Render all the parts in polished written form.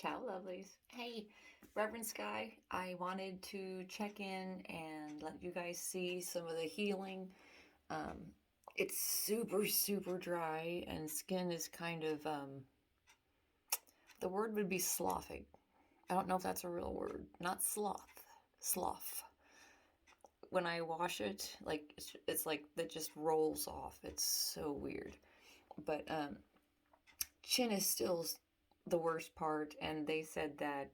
Ciao, lovelies. Hey, Reverend Sky, I wanted to check in and let you guys see some of the healing. Um, it's super, super dry, and skin is kind of, the word would be sloughing. I don't know if that's a real word. Not sloth, slough. When I wash it, like, it's like that just rolls off. It's so weird. But, chin is still the worst part, and they said that,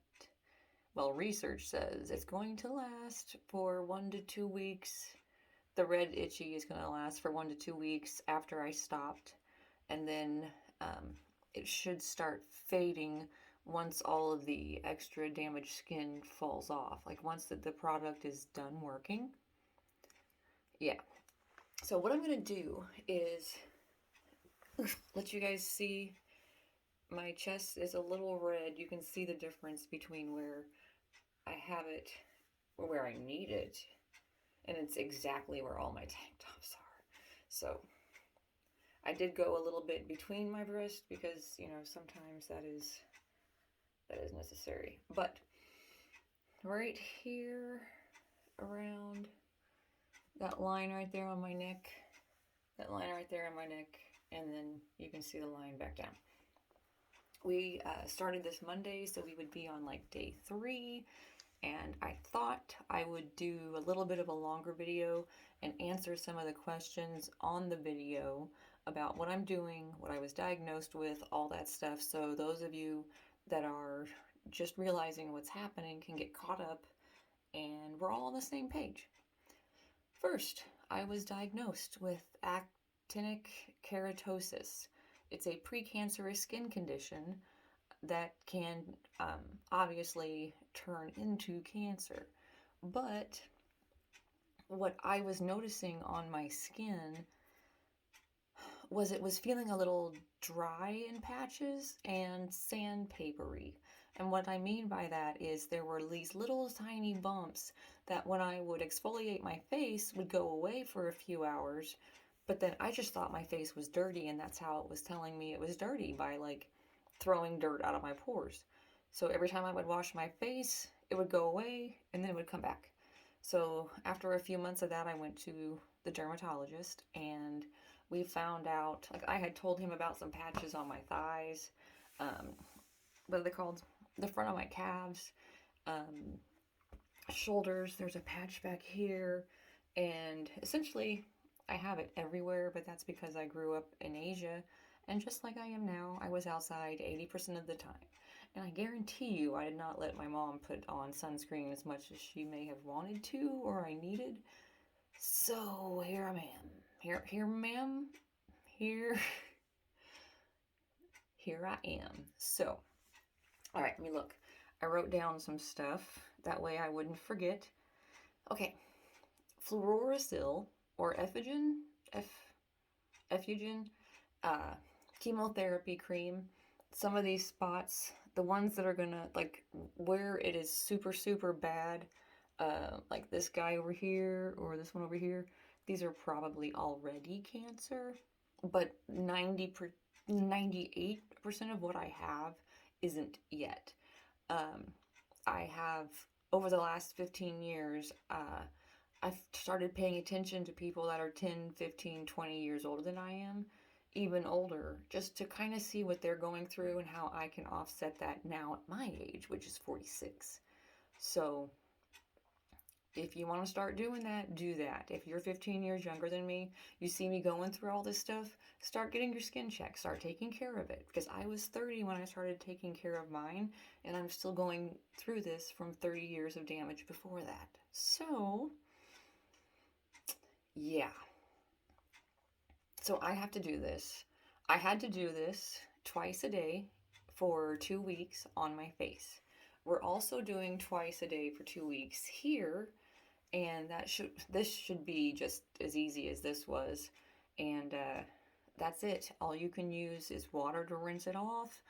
well, research says it's going to last for 1 to 2 weeks. The red itchy is going to last for 1 to 2 weeks after I stopped, and then um, it should start fading once all of the extra damaged skin falls off. Like once the product is done working. Yeah. So what I'm going to do is let you guys see my chest is a little red. You can see the difference between where I have it or where I need it, and it's exactly where all my tank tops are. So I did go a little bit between my breasts because sometimes that is necessary. But right here around that line right there on my neck, that line right there on my neck, and then you can see the line back down. We started this Monday, so we would be on like day 3. And I thought I would do a little bit of a longer video and answer some of the questions on the video about what I'm doing, what I was diagnosed with, all that stuff. So those of you that are just realizing what's happening can get caught up and we're all on the same page. First, I was diagnosed with actinic keratosis. It's a precancerous skin condition that can obviously turn into cancer. But what I was noticing on my skin was it was feeling a little dry in patches and sandpapery. And what I mean by that is there were these little tiny bumps that when I would exfoliate my face would go away for a few hours, but then I just thought my face was dirty, and that's how it was telling me it was dirty, by like throwing dirt out of my pores. So every time I would wash my face, it would go away and then it would come back. So after a few months of that, I went to the dermatologist, and we found out, like, I had told him about some patches on my thighs, what are they called? The front of my calves, um, shoulders. There's a patch back here, and essentially I have it everywhere, but that's because I grew up in Asia, and just like I am now, I was outside 80% of the time. And I guarantee you I did not let my mom put on sunscreen as much as she may have wanted to or I needed. So here I am. Here ma'am. Here here I am. So, all right, let me look. I wrote down some stuff that way I wouldn't forget. Okay. Fluorosil or effugen uh, chemotherapy cream. Some of these spots, the ones that are gonna, like, where it is super, super bad, like this guy over here or this one over here, these are probably already cancer, but 98% of what I have isn't yet. Um, I have, over the last 15 years, I've started paying attention to people that are 10, 15, 20 years older than I am, even older, just to kind of see what they're going through and how I can offset that now at my age, which is 46. So if you want to start doing that, do that. If you're 15 years younger than me, you see me going through all this stuff, start getting your skin checked, start taking care of it. Because I was 30 when I started taking care of mine, and I'm still going through this from 30 years of damage before that. So, yeah. So I have to do this. I had to do this twice a day for 2 weeks on my face. We're also doing twice a day for 2 weeks here, and this should be just as easy as this was. And that's it. All you can use is water to rinse it off,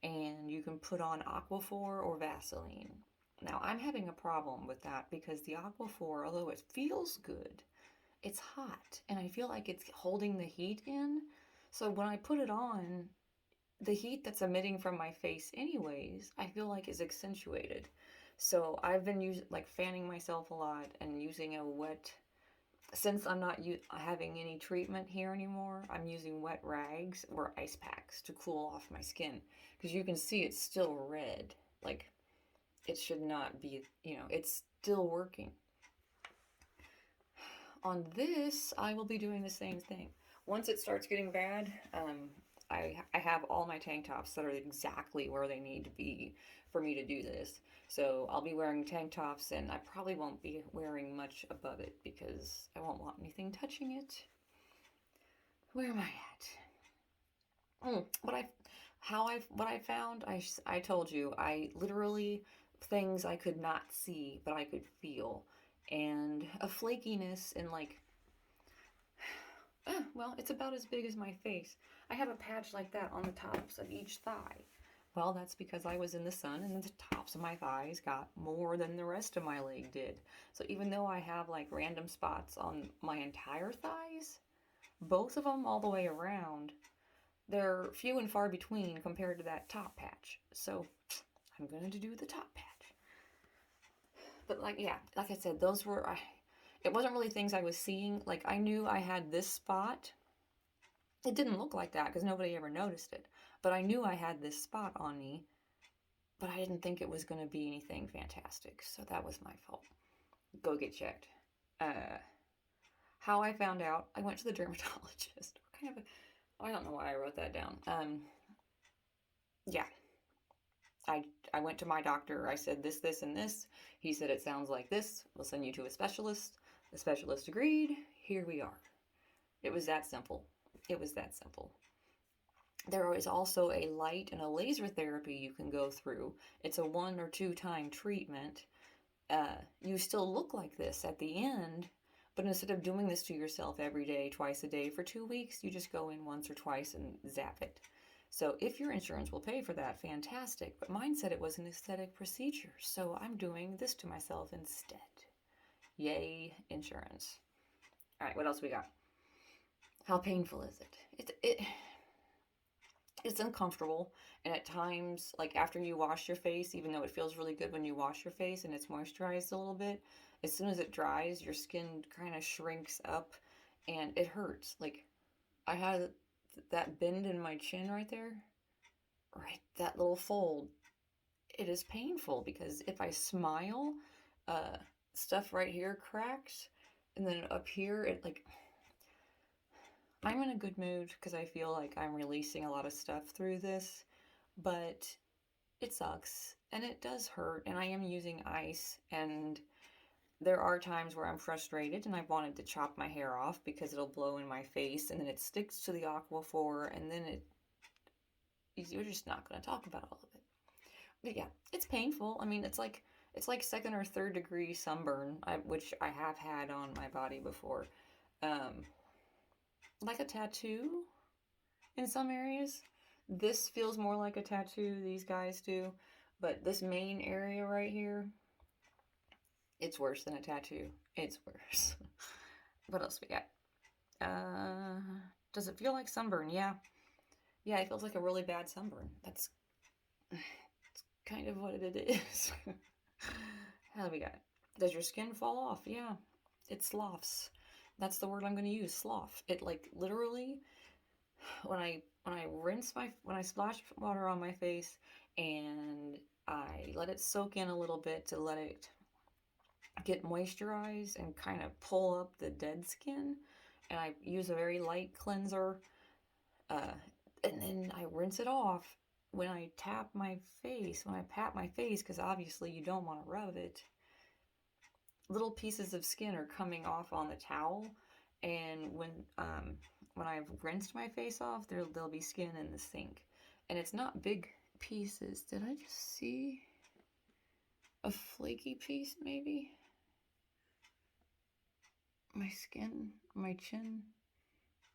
and you can put on Aquaphor or Vaseline. Now I'm having a problem with that because the Aquaphor, although it feels good, it's hot, and I feel like it's holding the heat in. So when I put it on, the heat that's emitting from my face anyways, I feel like is accentuated. So I've been using like fanning myself a lot and using a wet, since I'm not having any treatment here anymore, I'm using wet rags or ice packs to cool off my skin, because you can see it's still red. Like, it should not be, it's still working. On this, I will be doing the same thing. Once it starts getting bad, I have all my tank tops that are exactly where they need to be for me to do this. So I'll be wearing tank tops, and I probably won't be wearing much above it because I won't want anything touching it. Where am I at? What I found, I told you, I literally, things I could not see, but I could feel. And a flakiness in like, well, it's about as big as my face. I have a patch like that on the tops of each thigh. Well, that's because I was in the sun and the tops of my thighs got more than the rest of my leg did. So even though I have like random spots on my entire thighs, both of them all the way around, they're few and far between compared to that top patch. So I'm going to do the top patch. But like, yeah, like I said, it wasn't really things I was seeing. Like, I knew I had this spot. It didn't look like that because nobody ever noticed it. But I knew I had this spot on me, but I didn't think it was going to be anything fantastic. So that was my fault. Go get checked. How I found out, I went to the dermatologist. I don't know why I wrote that down. Yeah. I went to my doctor. I said this, and this. He said it sounds like this. We'll send you to a specialist. The specialist agreed. Here we are. It was that simple. It was that simple. There is also a light and a laser therapy you can go through. It's a 1 or 2 time treatment. You still look like this at the end, but instead of doing this to yourself every day, twice a day for 2 weeks, you just go in once or twice and zap it. So if your insurance will pay for that, fantastic. But mine said it was an aesthetic procedure, so I'm doing this to myself instead. Yay, insurance. All right, what else we got? How painful is it? It's uncomfortable, and at times, like after you wash your face, even though it feels really good when you wash your face and it's moisturized a little bit, as soon as it dries, your skin kind of shrinks up, and it hurts. Like, I had that bend in my chin right there, right, that little fold. It is painful because if I smile, uh, stuff right here cracks, and then up here, it like, I'm in a good mood because I feel like I'm releasing a lot of stuff through this, but it sucks and it does hurt, and I am using ice, and there are times where I'm frustrated and I wanted to chop my hair off because it'll blow in my face and then it sticks to the aquaphor, and then you're just not going to talk about all of it. But yeah, it's painful. I mean, it's like 2nd or 3rd degree sunburn, which I have had on my body before. Like a tattoo in some areas. This feels more like a tattoo, these guys do. But this main area right here, it's worse than a tattoo. It's worse. What else we got? Does it feel like sunburn? Yeah. Yeah, it feels like a really bad sunburn. That's kind of what it is. How do we got? Does your skin fall off? Yeah. It sloughs. That's the word I'm going to use, slough. It like literally, when I splash water on my face and I let it soak in a little bit to let it get moisturized and kind of pull up the dead skin, and I use a very light cleanser, and then I rinse it off when I pat my face, because obviously you don't want to rub it. Little pieces of skin are coming off on the towel, and when I've rinsed my face off, there'll be skin in the sink, and it's not big pieces. Did I just see a flaky piece? Maybe my skin, my chin.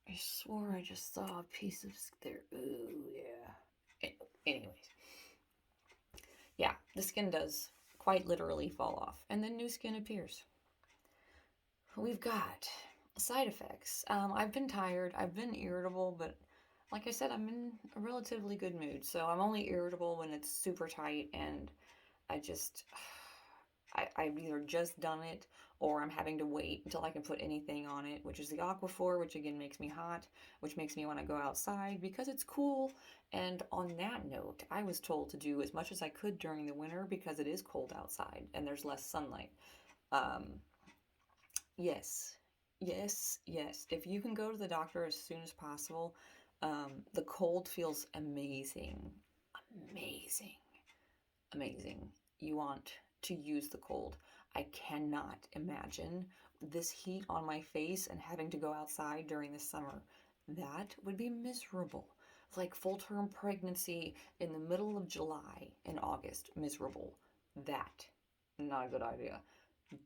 I swore I just saw a piece of there. Ooh, yeah. Anyways, yeah, the skin does quite literally fall off, and then new skin appears. We've got side effects. I've been tired, I've been irritable, but like I said, I'm in a relatively good mood. So I'm only irritable when it's super tight, and I just, I've either just done it or I'm having to wait until I can put anything on it, which is the Aquaphor, which again makes me hot, which makes me want to go outside because it's cool. And on that note, I was told to do as much as I could during the winter because it is cold outside and there's less sunlight. Um, yes, yes. If you can go to the doctor as soon as possible, the cold feels amazing. Amazing. Amazing. You want to use the cold. I cannot imagine this heat on my face and having to go outside during the summer. That would be miserable. Like full term pregnancy in the middle of July and August. Miserable. That. Not a good idea.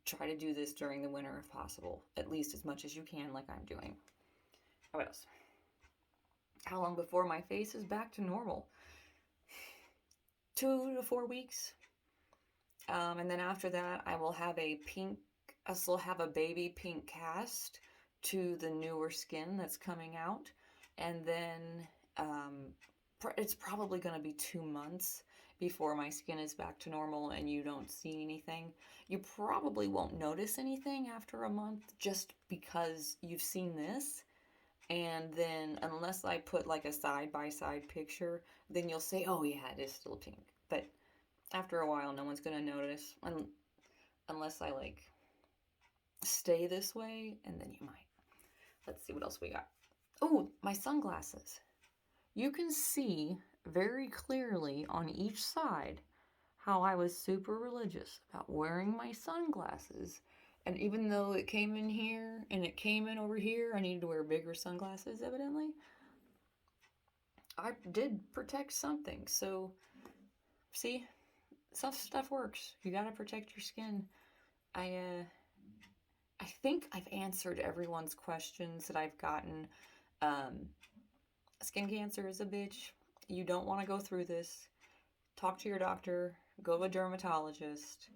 Try to do this during the winter if possible. At least as much as you can, like I'm doing. What else? How long before my face is back to normal? 2 to 4 weeks. And then after that, I will have I still have a baby pink cast to the newer skin that's coming out. And then it's probably going to be 2 months before my skin is back to normal and you don't see anything. You probably won't notice anything after a month just because you've seen this. And then, unless I put like a side by side picture, then you'll say, oh, yeah, it is still pink. But after a while, no one's gonna notice unless I like stay this way, and then you might. Let's see what else we got. Oh, my sunglasses. You can see very clearly on each side how I was super religious about wearing my sunglasses. And even though it came in here and it came in over here, I needed to wear bigger sunglasses, evidently. I did protect something. So, see, stuff works. You gotta protect your skin. I think I've answered everyone's questions that I've gotten. Um, Skin cancer is a bitch. You don't want to go through this. Talk to your doctor. Go to a dermatologist.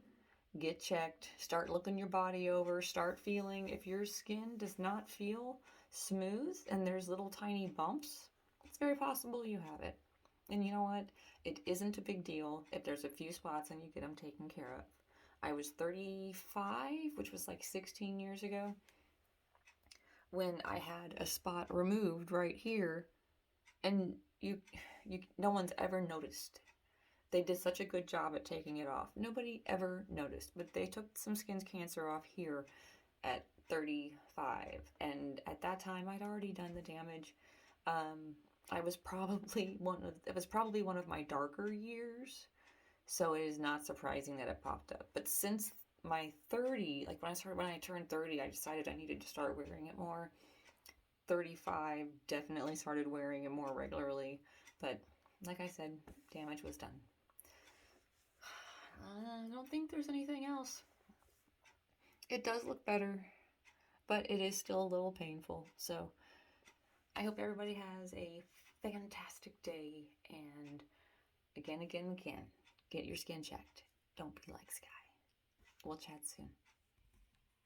Get checked. Start looking your body over. Start feeling if your skin does not feel smooth and there's little tiny bumps, it's very possible you have it. And you know what? It isn't a big deal if there's a few spots and you get them taken care of. I was 35, which was like 16 years ago, when I had a spot removed right here, and no one's ever noticed. They did such a good job at taking it off. Nobody ever noticed, but they took some skin cancer off here at 35, and at that time I'd already done the damage. It was probably one of my darker years, so it is not surprising that it popped up. But since my 30, like when I turned 30, I decided I needed to start wearing it more. 35, definitely started wearing it more regularly, but like I said, damage was done. I don't think there's anything else. It does look better, but it is still a little painful. So I hope everybody has a fantastic day, and again, get your skin checked. Don't be like Sky. We'll chat soon.